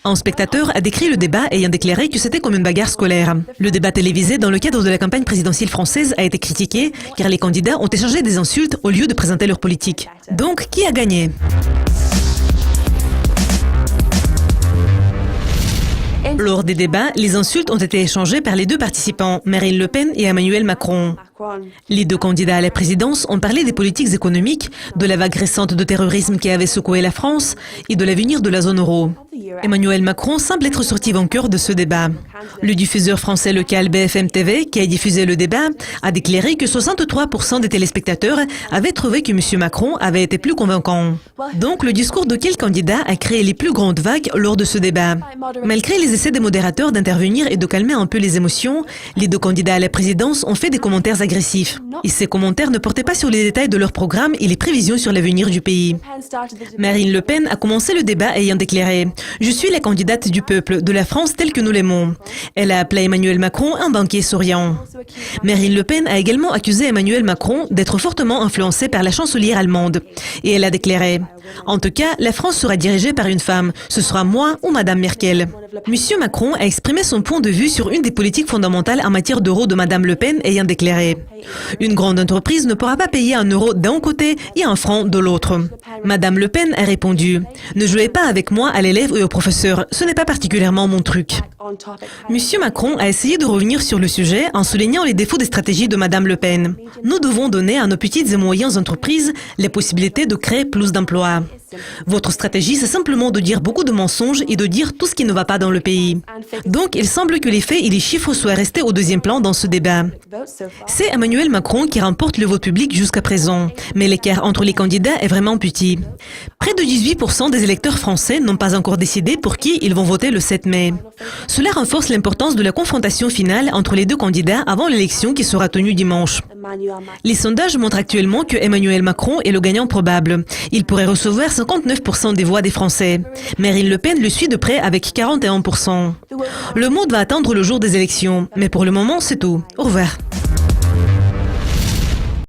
Un spectateur a décrit le débat ayant déclaré que c'était comme une bagarre scolaire. Le débat télévisé dans le cadre de la campagne présidentielle française a été critiqué car les candidats ont échangé des insultes au lieu de présenter leur politique. Donc, qui a gagné ? Lors des débats, les insultes ont été échangées par les deux participants, Marine Le Pen et Emmanuel Macron. Les deux candidats à la présidence ont parlé des politiques économiques, de la vague récente de terrorisme qui avait secoué la France et de l'avenir de la zone euro. Emmanuel Macron semble être sorti vainqueur de ce débat. Le diffuseur français local BFM TV, qui a diffusé le débat, a déclaré que 63% des téléspectateurs avaient trouvé que M. Macron avait été plus convaincant. Donc, le discours de quel candidat a créé les plus grandes vagues lors de ce débat? Malgré les essais des modérateurs d'intervenir et de calmer un peu les émotions, les deux candidats à la présidence ont fait des commentaires agressifs. Et ces commentaires ne portaient pas sur les détails de leur programme et les prévisions sur l'avenir du pays. Marine Le Pen a commencé le débat ayant déclaré « Je suis la candidate du peuple, de la France telle que nous l'aimons ». Elle a appelé Emmanuel Macron un banquier souriant. Marine Le Pen a également accusé Emmanuel Macron d'être fortement influencé par la chancelière allemande. Et elle a déclaré « En tout cas, la France sera dirigée par une femme. Ce sera moi ou Madame Merkel ». Monsieur Macron a exprimé son point de vue sur une des politiques fondamentales en matière d'euro de Madame Le Pen ayant déclaré « Une grande entreprise ne pourra pas payer un euro d'un côté et un franc de l'autre ». Madame Le Pen a répondu « Ne jouez pas avec moi à l'élève et au professeur, ce n'est pas particulièrement mon truc ». Monsieur Macron a essayé de revenir sur le sujet en soulignant les défauts des stratégies de Madame Le Pen. Nous devons donner à nos petites et moyennes entreprises les possibilités de créer plus d'emplois. Votre stratégie, c'est simplement de dire beaucoup de mensonges et de dire tout ce qui ne va pas dans le pays. Donc, il semble que les faits et les chiffres soient restés au deuxième plan dans ce débat. C'est Emmanuel Macron qui remporte le vote public jusqu'à présent, mais l'écart entre les candidats est vraiment petit. Près de 18% des électeurs français n'ont pas encore décidé pour qui ils vont voter le 7 mai. Cela renforce l'importance de la confrontation finale entre les deux candidats avant l'élection qui sera tenue dimanche. Les sondages montrent actuellement que Emmanuel Macron est le gagnant probable. Il pourrait recevoir 59% des voix des Français. Marine Le Pen le suit de près avec 41%. Le monde va attendre le jour des élections, mais pour le moment, c'est tout. Au revoir.